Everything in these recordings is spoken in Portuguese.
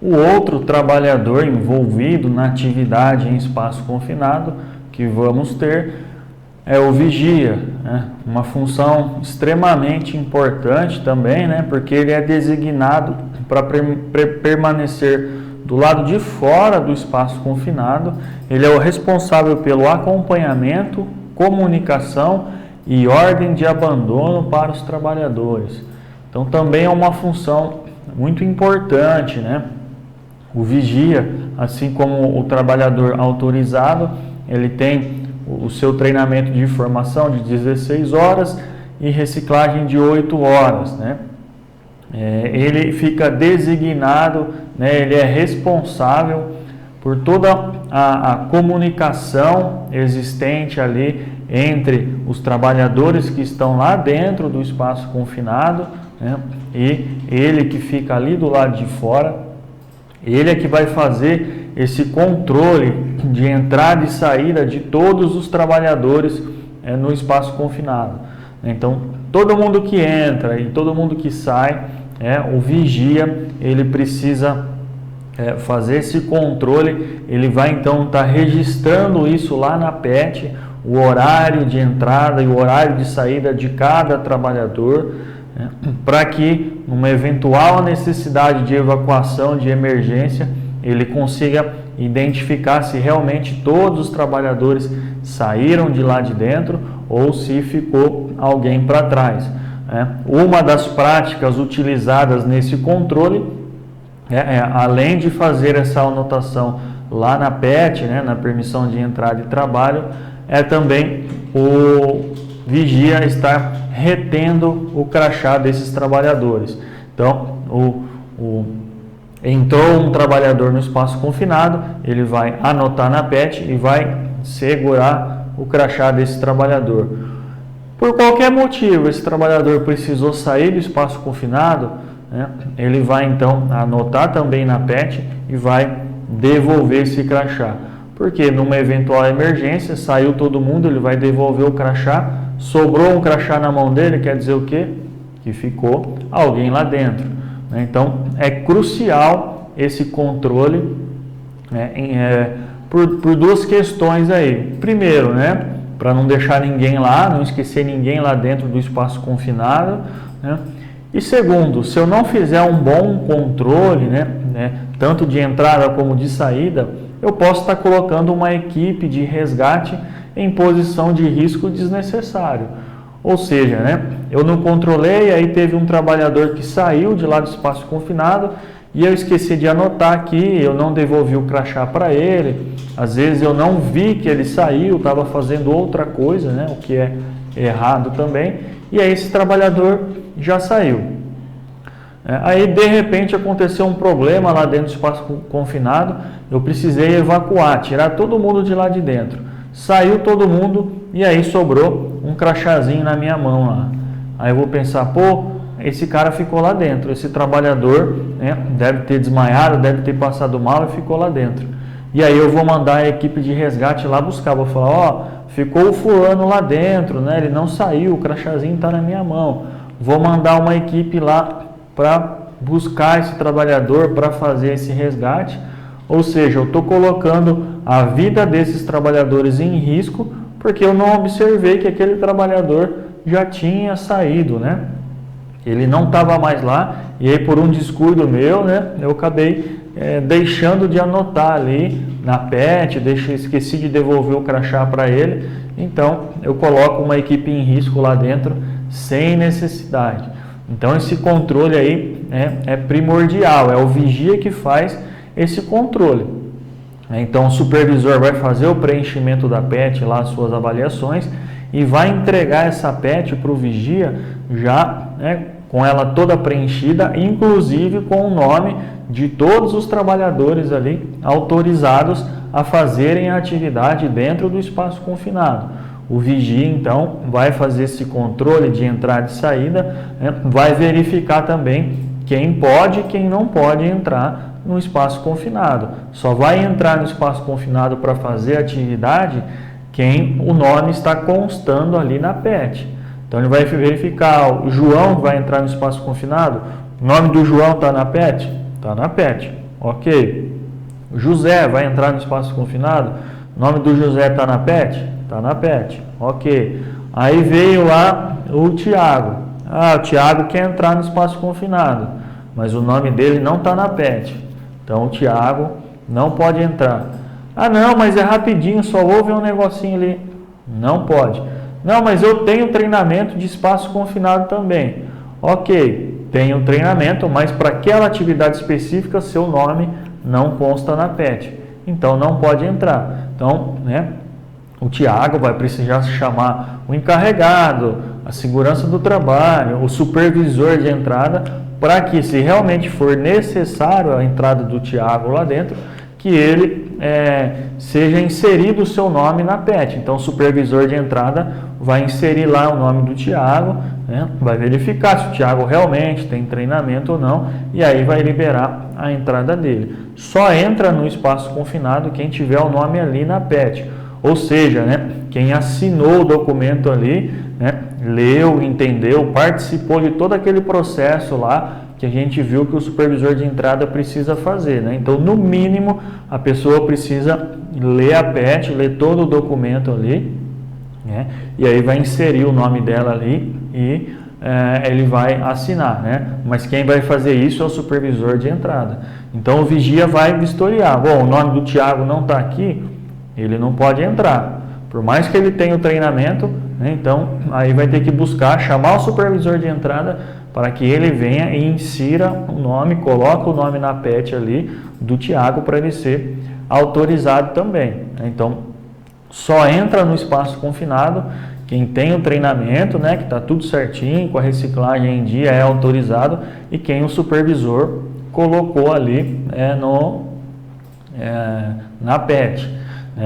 O outro trabalhador envolvido na atividade em espaço confinado que vamos ter é o vigia, né? Uma função extremamente importante também, né? Porque ele é designado para permanecer do lado de fora do espaço confinado. Ele é o responsável pelo acompanhamento, comunicação e ordem de abandono para os trabalhadores. Então também é uma função muito importante, né? O vigia, assim como o trabalhador autorizado, ele tem o seu treinamento de formação de 16 horas e reciclagem de 8 horas, né? Ele fica designado, né? Ele é responsável por toda a comunicação existente ali entre os trabalhadores que estão lá dentro do espaço confinado, né? E ele que fica ali do lado de fora. Ele é que vai fazer esse controle de entrada e saída de todos os trabalhadores no espaço confinado. Então, todo mundo que entra e todo mundo que sai, o vigia, ele precisa fazer esse controle. Ele vai então estar registrando isso lá na PET, o horário de entrada e o horário de saída de cada trabalhador, para que, numa eventual necessidade de evacuação, de emergência, ele consiga identificar se realmente todos os trabalhadores saíram de lá de dentro ou se ficou alguém para trás. Uma das práticas utilizadas nesse controle, além de fazer essa anotação lá na PET, na permissão de entrada e trabalho, é também o vigia estar retendo o crachá desses trabalhadores. Então, entrou um trabalhador no espaço confinado, ele vai anotar na PET e vai segurar o crachá desse trabalhador. Por qualquer motivo, esse trabalhador precisou sair do espaço confinado, ele vai então anotar também na PET e vai devolver esse crachá. Porque numa eventual emergência, saiu todo mundo, ele vai devolver o crachá, sobrou um crachá na mão dele, quer dizer o quê? Que ficou alguém lá dentro. Então, é crucial esse controle por duas questões aí. Primeiro, para não deixar ninguém lá, não esquecer ninguém lá dentro do espaço confinado, E segundo, se eu não fizer um bom controle, tanto de entrada como de saída, eu posso estar colocando uma equipe de resgate em posição de risco desnecessário. Ou seja, eu não controlei, aí teve um trabalhador que saiu de lá do espaço confinado e eu esqueci de anotar aqui, eu não devolvi o crachá para ele, às vezes eu não vi que ele saiu, estava fazendo outra coisa, o que é errado também, e aí esse trabalhador já saiu. Aí de repente aconteceu um problema lá dentro do espaço confinado, eu precisei evacuar, tirar todo mundo de lá de dentro. Saiu todo mundo e aí sobrou um crachazinho na minha mão lá. Aí eu vou pensar, esse cara ficou lá dentro, esse trabalhador deve ter desmaiado, deve ter passado mal e ficou lá dentro. E aí eu vou mandar a equipe de resgate lá buscar, vou falar, ficou o fulano lá dentro, ele não saiu, o crachazinho está na minha mão. Vou mandar uma equipe lá para buscar esse trabalhador, para fazer esse resgate. Ou seja, eu estou colocando a vida desses trabalhadores em risco, porque eu não observei que aquele trabalhador já tinha saído, Ele não estava mais lá, e aí por um descuido meu, eu acabei deixando de anotar ali na PET, esqueci de devolver o crachá para ele, então eu coloco uma equipe em risco lá dentro, sem necessidade. Então esse controle aí é primordial, é o vigia que faz esse controle. Então o supervisor vai fazer o preenchimento da PET, lá as suas avaliações, e vai entregar essa PET para o vigia já com ela toda preenchida, inclusive com o nome de todos os trabalhadores ali autorizados a fazerem a atividade dentro do espaço confinado. O vigia, então, vai fazer esse controle de entrada e saída, vai verificar também quem pode e quem não pode entrar no espaço confinado. Só vai entrar no espaço confinado para fazer a atividade quem o nome está constando ali na PET. Então, ele vai verificar, o João vai entrar no espaço confinado, o nome do João está na PET? Está na PET. Ok. O José vai entrar no espaço confinado? O nome do José está na PET? Está na PET. Ok. Aí veio lá o Tiago. O Tiago quer entrar no espaço confinado, mas o nome dele não está na PET. Então o Tiago não pode entrar. Não, mas é rapidinho, só houve um negocinho ali. Não pode. Não, mas eu tenho treinamento de espaço confinado também. Ok, tenho treinamento, mas para aquela atividade específica, seu nome não consta na PET. Então não pode entrar. Então, o Tiago vai precisar chamar o encarregado, a segurança do trabalho, o supervisor de entrada, para que, se realmente for necessário a entrada do Tiago lá dentro, que ele seja inserido o seu nome na PET. Então, o supervisor de entrada vai inserir lá o nome do Tiago, vai verificar se o Tiago realmente tem treinamento ou não, e aí vai liberar a entrada dele. Só entra no espaço confinado quem tiver o nome ali na PET. Ou seja, quem assinou o documento ali, leu, entendeu, participou de todo aquele processo lá que a gente viu que o supervisor de entrada precisa fazer. Então, no mínimo, a pessoa precisa ler a PET, ler todo o documento ali, e aí vai inserir o nome dela ali e ele vai assinar. Mas quem vai fazer isso é o supervisor de entrada. Então, o vigia vai vistoriar. Bom, o nome do Tiago não está aqui, ele não pode entrar. Por mais que ele tenha o treinamento, então aí vai ter que buscar, chamar o supervisor de entrada para que ele venha e insira o nome, coloque o nome na PET ali do Tiago para ele ser autorizado também. Então, só entra no espaço confinado quem tem o treinamento, que está tudo certinho, com a reciclagem em dia, é autorizado, e quem o supervisor colocou ali na PET.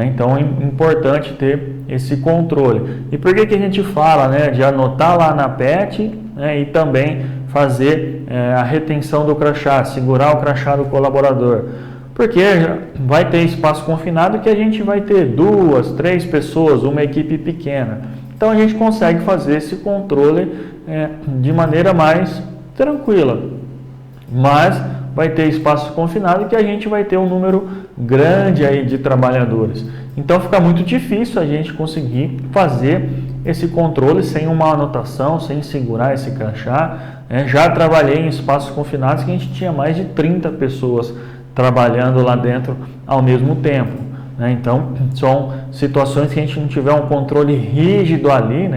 Então é importante ter esse controle. E por que a gente fala de anotar lá na PET e também fazer a retenção do crachá, segurar o crachá do colaborador? Porque vai ter espaço confinado que a gente vai ter 2, 3 pessoas, uma equipe pequena. Então a gente consegue fazer esse controle de maneira mais tranquila. Mas vai ter espaço confinado que a gente vai ter um número grande aí de trabalhadores. Então fica muito difícil a gente conseguir fazer esse controle sem uma anotação, sem segurar esse crachá. Já trabalhei em espaços confinados que a gente tinha mais de 30 pessoas trabalhando lá dentro ao mesmo tempo. Então, são situações que a gente não tiver um controle rígido ali,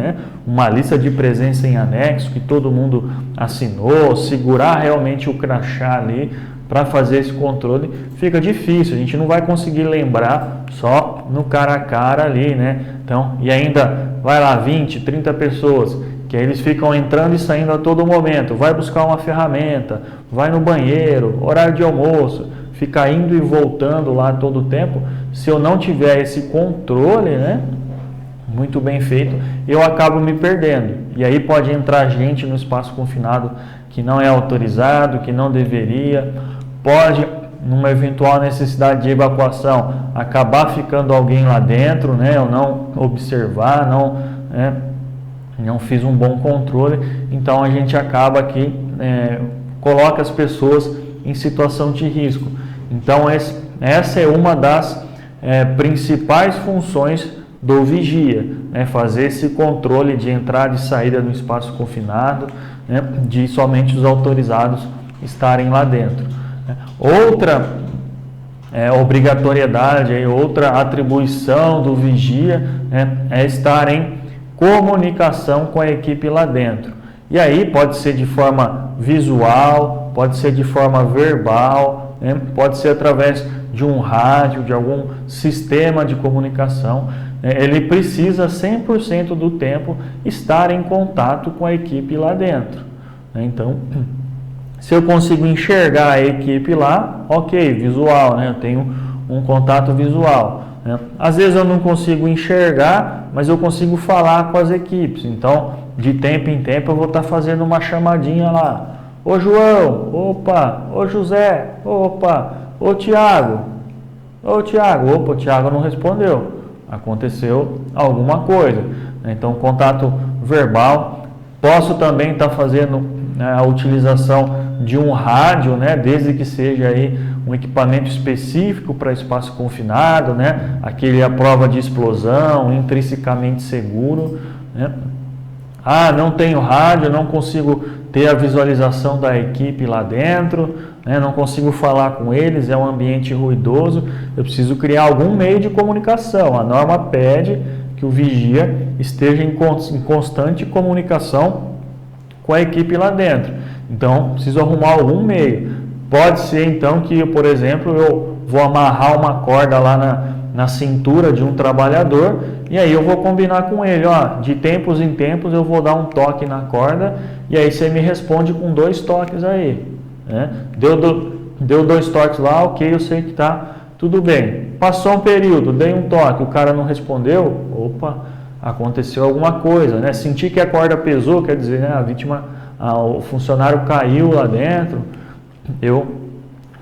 uma lista de presença em anexo que todo mundo assinou, segurar realmente o crachá ali para fazer esse controle, fica difícil, a gente não vai conseguir lembrar só no cara a cara ali, Então, e ainda vai lá 20, 30 pessoas, que aí eles ficam entrando e saindo a todo momento, vai buscar uma ferramenta, vai no banheiro, horário de almoço, ficar indo e voltando lá todo o tempo. Se eu não tiver esse controle, muito bem feito, eu acabo me perdendo. E aí pode entrar gente no espaço confinado que não é autorizado, que não deveria. Pode, numa eventual necessidade de evacuação, acabar ficando alguém lá dentro, eu não observar, não fiz um bom controle. Então a gente acaba aqui, coloca as pessoas em situação de risco. Então essa é uma das principais funções do vigia, fazer esse controle de entrada e saída no espaço confinado, de somente os autorizados estarem lá dentro. Outra obrigatoriedade, outra atribuição do vigia é estar em comunicação com a equipe lá dentro. E aí pode ser de forma visual, pode ser de forma verbal, pode ser através de um rádio, de algum sistema de comunicação. Ele precisa 100% do tempo estar em contato com a equipe lá dentro. Então, se eu consigo enxergar a equipe lá, ok, visual, eu tenho um contato visual. Às vezes eu não consigo enxergar, mas eu consigo falar com as equipes. Então, de tempo em tempo eu vou estar fazendo uma chamadinha lá. Ô João, opa, ô José, opa, ô Tiago, opa, o Tiago não respondeu. Aconteceu alguma coisa. Então, contato verbal. Posso também estar fazendo a utilização de um rádio, desde que seja aí um equipamento específico para espaço confinado, né? Aquele à prova de explosão, intrinsecamente seguro, né? Ah, não tenho rádio, não consigo ter a visualização da equipe lá dentro, né? Não consigo falar com eles, é um ambiente ruidoso, eu preciso criar algum meio de comunicação. A norma pede que o vigia esteja em constante comunicação com a equipe lá dentro. Então, preciso arrumar algum meio. Pode ser, então, que, por exemplo, eu vou amarrar uma corda lá na cintura de um trabalhador e aí eu vou combinar com ele, ó, de tempos em tempos eu vou dar um toque na corda e aí você me responde com 2 toques aí, né? Deu 2 toques lá, ok, eu sei que tá tudo bem. Passou um período, dei um toque, o cara não respondeu, opa, aconteceu alguma coisa, né? Senti que a corda pesou, quer dizer, né, a vítima, o funcionário caiu lá dentro, eu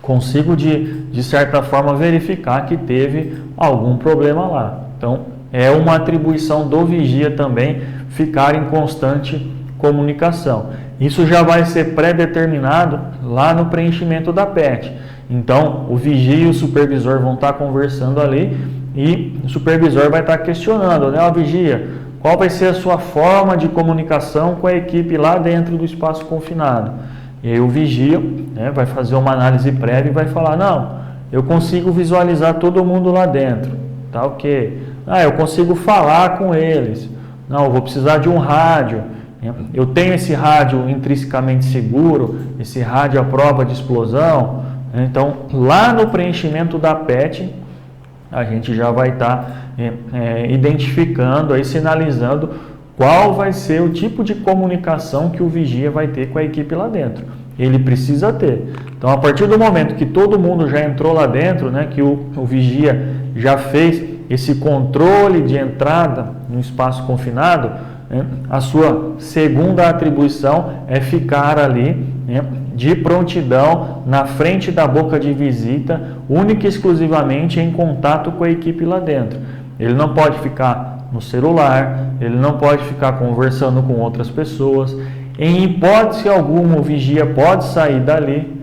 consigo de certa forma verificar que teve algum problema lá. Então, é uma atribuição do vigia também ficar em constante comunicação. Isso já vai ser pré-determinado lá no preenchimento da PET. Então, o vigia e o supervisor vão estar conversando ali e o supervisor vai estar questionando, né? Ó, vigia, qual vai ser a sua forma de comunicação com a equipe lá dentro do espaço confinado? E aí o vigia, né, vai fazer uma análise prévia e vai falar, não, eu consigo visualizar todo mundo lá dentro, tá ok. Ah, eu consigo falar com eles. Não, eu vou precisar de um rádio. Eu tenho esse rádio intrinsecamente seguro, esse rádio à prova de explosão. Então, lá no preenchimento da PET, a gente já vai estar identificando, aí, sinalizando qual vai ser o tipo de comunicação que o vigia vai ter com a equipe lá dentro. Ele precisa ter. Então, a partir do momento que todo mundo já entrou lá dentro, né, que o vigia já fez esse controle de entrada no espaço confinado, né, a sua segunda atribuição é ficar ali, né, de prontidão na frente da boca de visita, única e exclusivamente em contato com a equipe lá dentro. Ele não pode ficar no celular, ele não pode ficar conversando com outras pessoas. Em hipótese alguma, o vigia pode sair dali.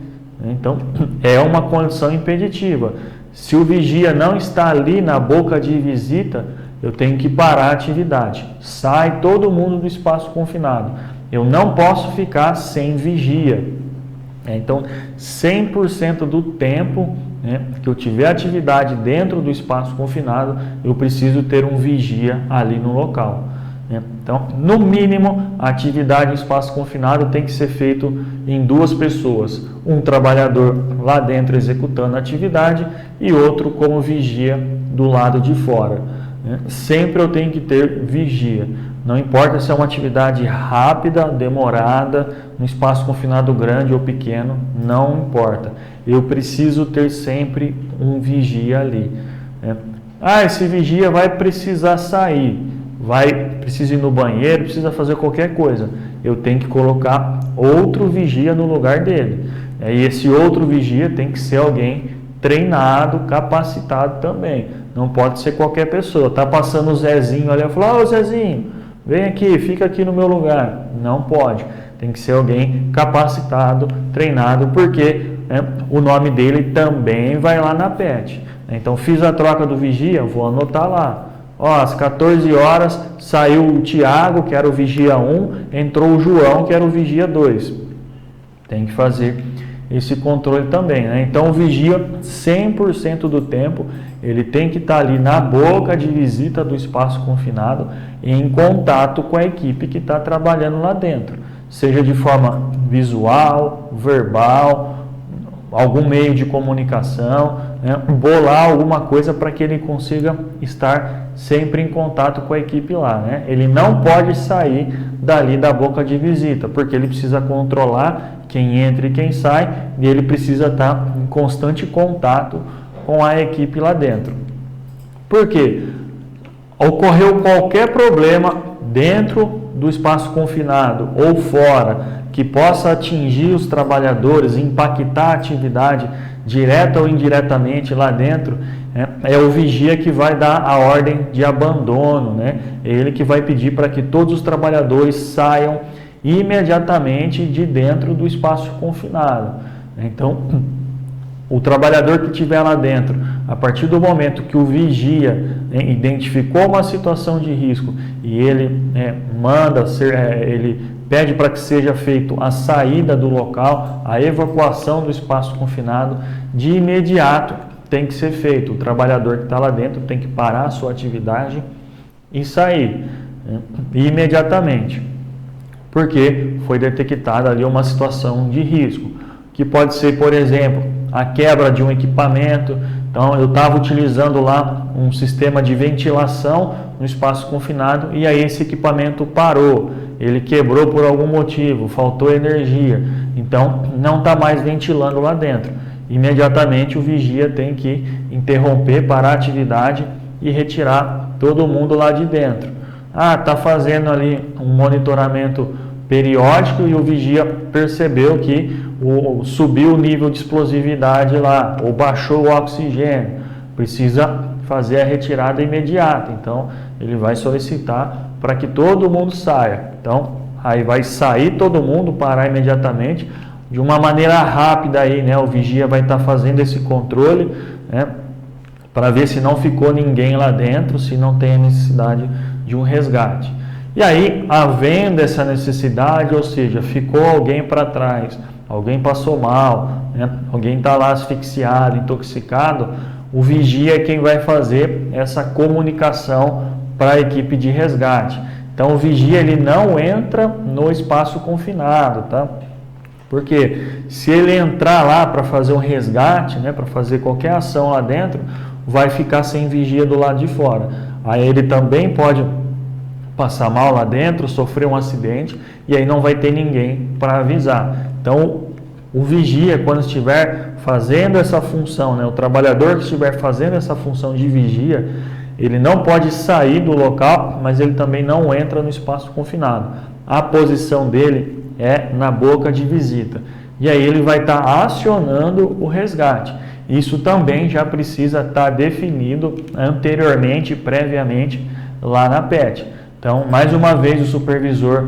Então, é uma condição impeditiva. Se o vigia não está ali na boca de visita, eu tenho que parar a atividade. Sai todo mundo do espaço confinado. Eu não posso ficar sem vigia. Então, 100% do tempo, né, que eu tiver atividade dentro do espaço confinado, eu preciso ter um vigia ali no local. Então, no mínimo, a atividade em espaço confinado tem que ser feita em 2 pessoas. Um trabalhador lá dentro executando a atividade e outro como vigia do lado de fora. Sempre eu tenho que ter vigia. Não importa se é uma atividade rápida, demorada, no espaço confinado grande ou pequeno, não importa. Eu preciso ter sempre um vigia ali. Ah, esse vigia vai precisar sair. Precisa ir no banheiro, precisa fazer qualquer coisa. Eu tenho que colocar outro vigia no lugar dele. E esse outro vigia tem que ser alguém treinado, capacitado também. Não pode ser qualquer pessoa. Tá passando o Zezinho ali, eu falo, ô Zezinho, vem aqui, fica aqui no meu lugar. Não pode. Tem que ser alguém capacitado, treinado, porque o nome dele também vai lá na PET. Então, fiz a troca do vigia, vou anotar lá. Ó, às 14 horas saiu o Tiago, que era o vigia 1, entrou o João, que era o vigia 2. Tem que fazer esse controle também, né? Então, o vigia, 100% do tempo, ele tem que estar ali na boca de visita do espaço confinado, em contato com a equipe que está trabalhando lá dentro. Seja de forma visual, verbal, algum meio de comunicação, né? Bolar alguma coisa para que ele consiga estar sempre em contato com a equipe lá, né? Ele não pode sair dali da boca de visita, porque ele precisa controlar quem entra e quem sai, e ele precisa estar em constante contato com a equipe lá dentro. Por quê? Ocorreu qualquer problema dentro do espaço confinado ou fora, que possa atingir os trabalhadores, impactar a atividade direta ou indiretamente lá dentro, é o vigia que vai dar a ordem de abandono, né? É ele que vai pedir para que todos os trabalhadores saiam imediatamente de dentro do espaço confinado. Então, O trabalhador que estiver lá dentro, a partir do momento que o vigia identificou uma situação de risco e ele ele pede para que seja feito a saída do local, a evacuação do espaço confinado, de imediato tem que ser feito. O trabalhador que está lá dentro tem que parar a sua atividade e sair imediatamente, porque foi detectada ali uma situação de risco, que pode ser, por exemplo, a quebra de um equipamento. Então, eu estava utilizando lá um sistema de ventilação no espaço confinado e aí esse equipamento parou, ele quebrou por algum motivo, faltou energia, então não está mais ventilando lá dentro. Imediatamente o vigia tem que interromper, parar a atividade e retirar todo mundo lá de dentro. Está fazendo ali um monitoramento periódico e o vigia percebeu que subiu o nível de explosividade lá, ou baixou o oxigênio, precisa fazer a retirada imediata. Então, ele vai solicitar para que todo mundo saia. Então, aí vai sair todo mundo, parar imediatamente, de uma maneira rápida aí, né? O vigia vai estar fazendo esse controle, né? Para ver se não ficou ninguém lá dentro, se não tem a necessidade de um resgate. E aí, havendo essa necessidade, ou seja, ficou alguém para trás, alguém passou mal, né? Alguém está lá asfixiado, intoxicado, o vigia é quem vai fazer essa comunicação para a equipe de resgate. Então, o vigia ele não entra no espaço confinado, tá? Porque se ele entrar lá para fazer um resgate, né, para fazer qualquer ação lá dentro, vai ficar sem vigia do lado de fora. Aí ele também pode passar mal lá dentro, sofrer um acidente e aí não vai ter ninguém para avisar. Então, o vigia, quando estiver fazendo essa função, né, o trabalhador que estiver fazendo essa função de vigia, ele não pode sair do local, mas ele também não entra no espaço confinado. A posição dele é na boca de visita. E aí ele vai estar acionando o resgate. Isso também já precisa estar definido anteriormente, previamente, lá na PET. Então, mais uma vez, o supervisor,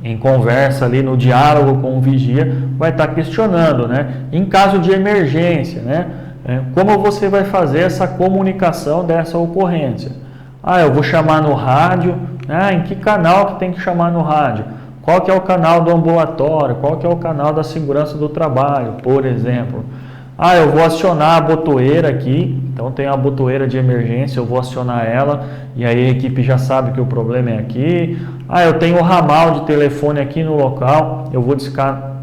em conversa ali, no diálogo com o vigia, vai estar questionando, né? Em caso de emergência, né? Como você vai fazer essa comunicação dessa ocorrência? Eu vou chamar no rádio. Em que canal que tem que chamar no rádio? Qual que é o canal do ambulatório? Qual que é o canal da segurança do trabalho, por exemplo? Eu vou acionar a botoeira aqui, então tem a botoeira de emergência, eu vou acionar ela e aí a equipe já sabe que o problema é aqui. Eu tenho o ramal de telefone aqui no local, eu vou discar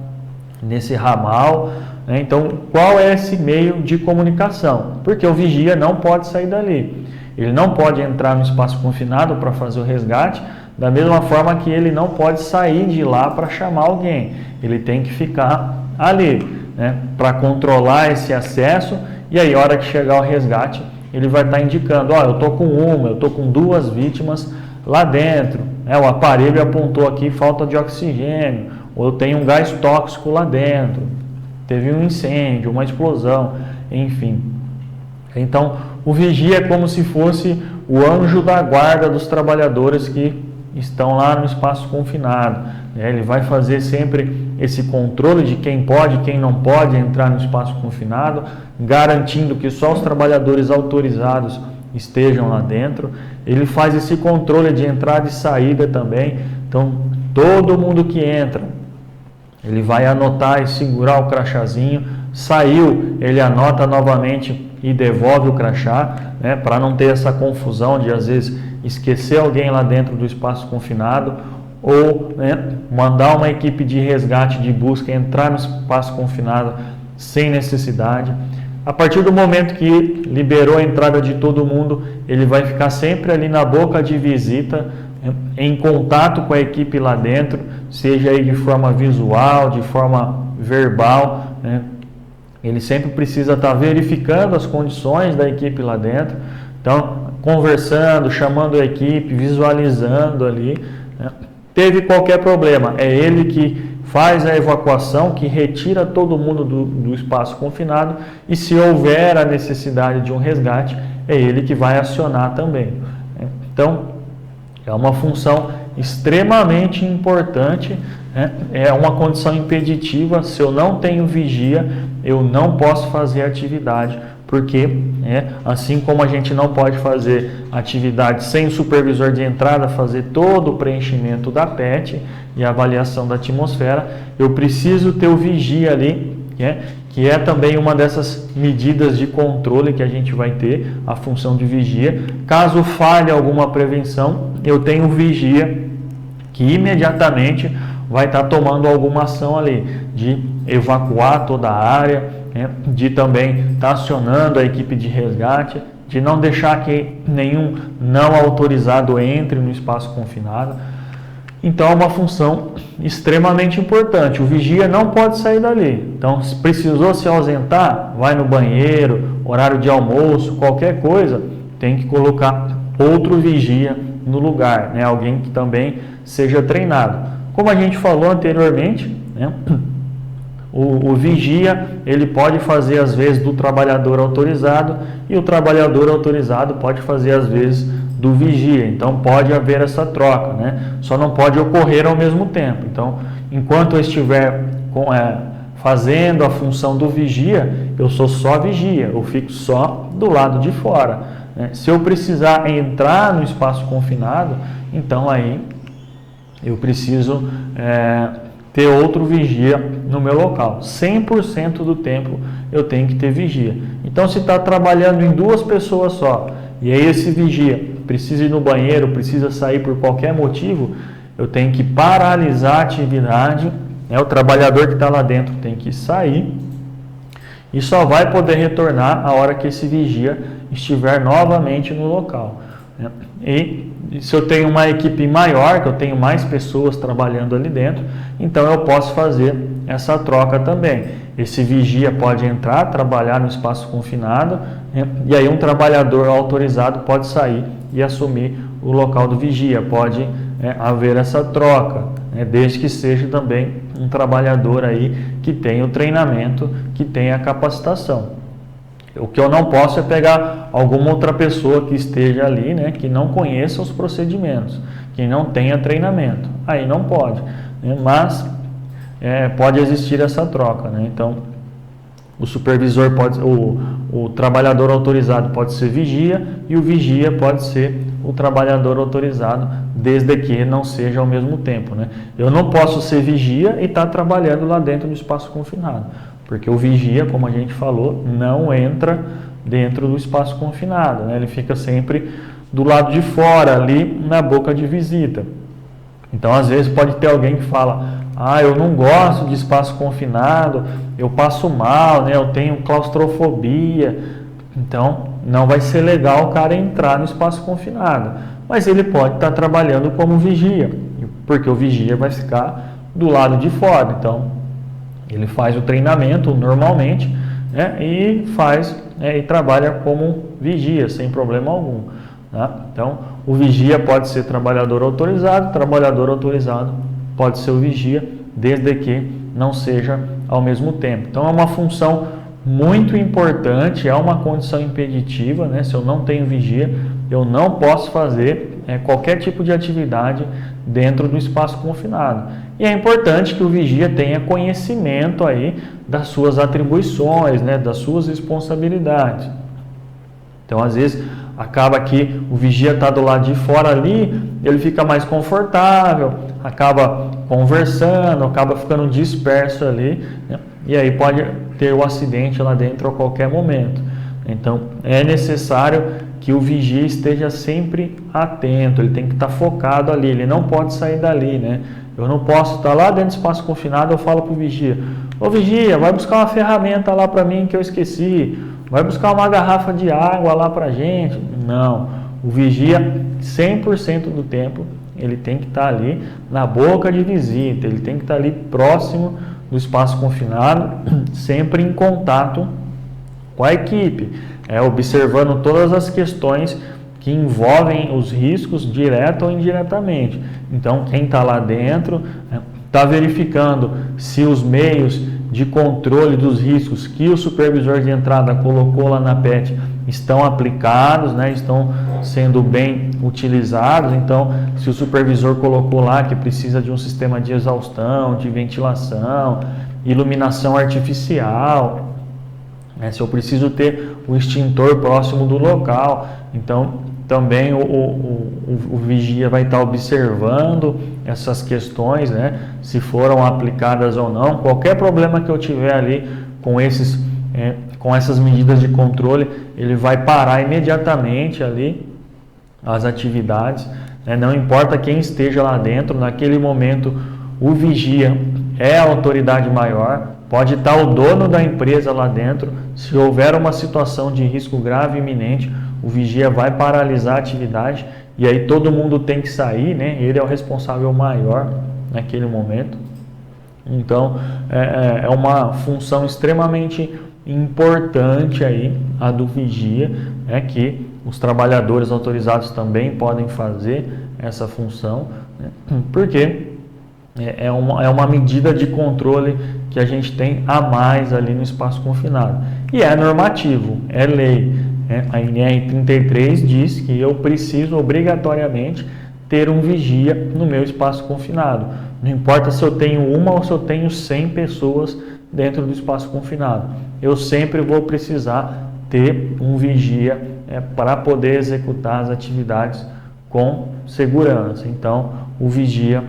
nesse ramal. Então, qual é esse meio de comunicação? Porque o vigia não pode sair dali. Ele não pode entrar no espaço confinado para fazer o resgate, da mesma forma que ele não pode sair de lá para chamar alguém. Ele tem que ficar ali, né, para controlar esse acesso, e aí, a hora que chegar o resgate, ele vai estar indicando, eu estou com eu estou com 2 vítimas lá dentro, o aparelho apontou aqui falta de oxigênio, ou eu tenho um gás tóxico lá dentro, teve um incêndio, uma explosão, enfim. Então, o vigia é como se fosse o anjo da guarda dos trabalhadores que estão lá no espaço confinado. Ele vai fazer sempre esse controle de quem pode e quem não pode entrar no espaço confinado, garantindo que só os trabalhadores autorizados estejam lá dentro. Ele faz esse controle de entrada e saída também. Então, todo mundo que entra, ele vai anotar e segurar o crachazinho. Saiu, ele anota novamente e devolve o crachá, né, para não ter essa confusão de, às vezes, esquecer alguém lá dentro do espaço confinado ou, né, mandar uma equipe de resgate, de busca, entrar no espaço confinado sem necessidade. A partir do momento que liberou a entrada de todo mundo, ele vai ficar sempre ali na boca de visita, em contato com a equipe lá dentro, seja aí de forma visual, de forma verbal, né? Ele sempre precisa estar verificando as condições da equipe lá dentro, então conversando, chamando a equipe, visualizando ali, né? Teve qualquer problema, é ele que faz a evacuação, que retira todo mundo do espaço confinado, e se houver a necessidade de um resgate, é ele que vai acionar também, né? Então, é uma função extremamente importante, né, é uma condição impeditiva. Se eu não tenho vigia, eu não posso fazer atividade, porque assim como a gente não pode fazer atividade sem o supervisor de entrada fazer todo o preenchimento da PET e a avaliação da atmosfera, eu preciso ter o vigia ali, que é também uma dessas medidas de controle que a gente vai ter, a função de vigia. Caso falhe alguma prevenção, eu tenho o vigia que imediatamente vai estar tomando alguma ação ali, de evacuar toda a área, de também estar acionando a equipe de resgate, de não deixar que nenhum não autorizado entre no espaço confinado. Então é uma função extremamente importante. O vigia não pode sair dali. Então, se precisou se ausentar, vai no banheiro, horário de almoço, qualquer coisa, tem que colocar outro vigia no lugar, alguém que também seja treinado. Como a gente falou anteriormente, o vigia ele pode fazer às vezes do trabalhador autorizado e o trabalhador autorizado pode fazer às vezes do vigia. Então pode haver essa troca, Só não pode ocorrer ao mesmo tempo. Então, enquanto eu estiver fazendo a função do vigia, eu sou só vigia, eu fico só do lado de fora. Se eu precisar entrar no espaço confinado, então aí eu preciso ter outro vigia no meu local. 100% do tempo eu tenho que ter vigia. Então, se está trabalhando em 2 pessoas só, e aí esse vigia precisa ir no banheiro, precisa sair por qualquer motivo, eu tenho que paralisar a atividade, o trabalhador que está lá dentro tem que sair e só vai poder retornar a hora que esse vigia estiver novamente no local. E se eu tenho uma equipe maior, que eu tenho mais pessoas trabalhando ali dentro, então eu posso fazer essa troca também. Esse vigia pode entrar, trabalhar no espaço confinado, e aí um trabalhador autorizado pode sair e assumir o local do vigia. Pode haver essa troca, desde que seja também um trabalhador aí que tenha o treinamento, que tenha a capacitação. O que eu não posso é pegar alguma outra pessoa que esteja ali, que não conheça os procedimentos, que não tenha treinamento. Aí não pode, mas pode existir essa troca. Então, o supervisor pode, o trabalhador autorizado pode ser vigia e o vigia pode ser o trabalhador autorizado, desde que não seja ao mesmo tempo. Eu não posso ser vigia e estar trabalhando lá dentro do espaço confinado, porque o vigia, como a gente falou, não entra dentro do espaço confinado, ele fica sempre do lado de fora, ali na boca de visita. Então, às vezes pode ter alguém que fala: eu não gosto de espaço confinado, eu passo mal, eu tenho claustrofobia. Então, não vai ser legal o cara entrar no espaço confinado. Mas ele pode estar trabalhando como vigia, porque o vigia vai ficar do lado de fora. Então, ele faz o treinamento normalmente, e e trabalha como vigia, sem problema algum. Então, o vigia pode ser trabalhador autorizado pode ser o vigia, desde que não seja ao mesmo tempo. Então, é uma função muito importante, é uma condição impeditiva, se eu não tenho vigia, eu não posso fazer qualquer tipo de atividade dentro do espaço confinado. E é importante que o vigia tenha conhecimento aí das suas atribuições, das suas responsabilidades. Então, às vezes, acaba que o vigia está do lado de fora ali, ele fica mais confortável, acaba conversando, acaba ficando disperso ali, e aí pode ter o acidente lá dentro a qualquer momento. Então, é necessário que o vigia esteja sempre atento, ele tem que estar focado ali, ele não pode sair dali, Eu não posso estar lá dentro do espaço confinado, eu falo para o vigia: ô vigia, vai buscar uma ferramenta lá para mim que eu esqueci, vai buscar uma garrafa de água lá para a gente. Não, o vigia 100% do tempo, ele tem que estar ali na boca de visita, ele tem que estar ali próximo do espaço confinado, sempre em contato com a equipe, observando todas as questões que envolvem os riscos, direto ou indiretamente. Então, quem está lá dentro está verificando se os meios de controle dos riscos que o supervisor de entrada colocou lá na PET estão aplicados, né, estão sendo bem utilizados. Então, se o supervisor colocou lá que precisa de um sistema de exaustão, de ventilação, iluminação artificial, né, se eu preciso ter o extintor próximo do local, então também o vigia vai estar observando essas questões, né, se foram aplicadas ou não. Qualquer problema que eu tiver ali com essas medidas de controle, ele vai parar imediatamente ali as atividades, né? Não importa quem esteja lá dentro, naquele momento o vigia é a autoridade maior, pode estar o dono da empresa lá dentro. Se houver uma situação de risco grave e iminente, o vigia vai paralisar a atividade e aí todo mundo tem que sair, né? Ele é o responsável maior naquele momento. Então, é uma função extremamente importante aí, a do vigia, né, que os trabalhadores autorizados também podem fazer essa função, né, porque é uma medida de controle que a gente tem a mais ali no espaço confinado. E é normativo, é lei. A NR33 diz que eu preciso obrigatoriamente ter um vigia no meu espaço confinado. Não importa se eu tenho uma ou se eu tenho 100 pessoas dentro do espaço confinado. Eu sempre vou precisar ter um vigia para poder executar as atividades com segurança. Então, o vigia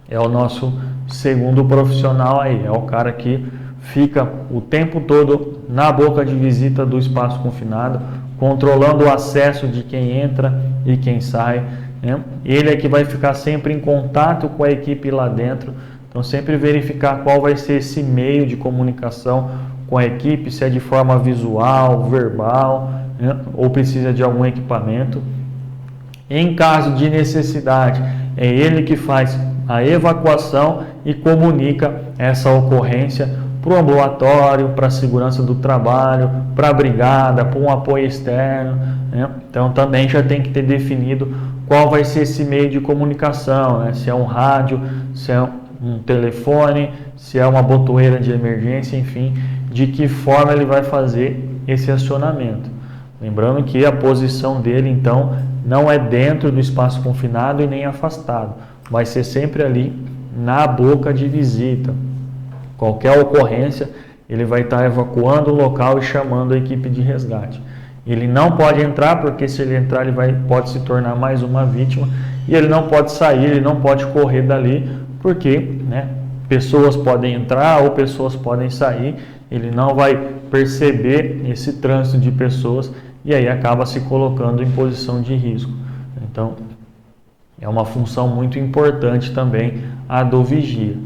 é o nosso segundo profissional aí, é o cara que fica o tempo todo na boca de visita do espaço confinado, controlando o acesso de quem entra e quem sai, né? Ele é que vai ficar sempre em contato com a equipe lá dentro, então sempre verificar qual vai ser esse meio de comunicação com a equipe, se é de forma visual, verbal, né? Ou precisa de algum equipamento. Em caso de necessidade, é ele que faz a evacuação e comunica essa ocorrência para o ambulatório, para a segurança do trabalho, para a brigada, para um apoio externo, né? Então também já tem que ter definido qual vai ser esse meio de comunicação, né? Se é um rádio, se é um telefone, se é uma botoeira de emergência, enfim, de que forma ele vai fazer esse acionamento. Lembrando que a posição dele, então, não é dentro do espaço confinado e nem afastado, vai ser sempre ali na boca de visita. Qualquer ocorrência, ele vai estar evacuando o local e chamando a equipe de resgate. Ele não pode entrar, porque se ele entrar, ele pode se tornar mais uma vítima, e ele não pode sair, ele não pode correr dali, porque, né, pessoas podem entrar ou pessoas podem sair, ele não vai perceber esse trânsito de pessoas e aí acaba se colocando em posição de risco. Então, é uma função muito importante também a do vigia.